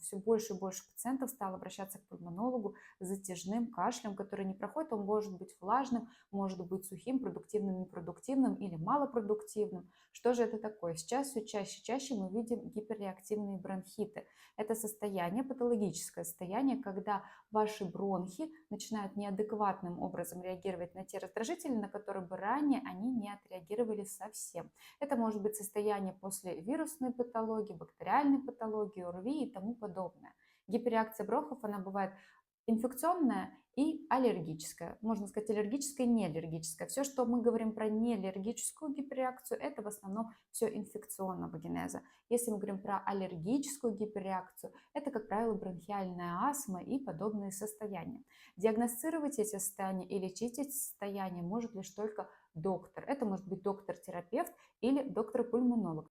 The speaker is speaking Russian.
Все больше и больше пациентов стало обращаться к пульмонологу с затяжным кашлем, который не проходит. Он может быть влажным, может быть сухим, продуктивным, непродуктивным или малопродуктивным. Что же это такое? Сейчас все чаще и чаще мы видим гиперреактивные бронхиты. Это состояние, патологическое состояние, когда ваши бронхи начинают неадекватным образом реагировать на те раздражители, на которые бы ранее они не отреагировали совсем. Это может быть состояние после вирусной патологии, бактериальной патологии, ОРВИ и тому подобное. Гиперреакция бронхов, она бывает инфекционная и аллергическая. Можно сказать аллергическая и неаллергическая. Все, что мы говорим про неаллергическую гиперреакцию, это в основном все инфекционного генеза. Если мы говорим про аллергическую гиперреакцию, это, как правило, бронхиальная астма и подобные состояния. Диагностировать эти состояния и лечить эти состояния может лишь только доктор. Это может быть доктор-терапевт или доктор-пульмонолог.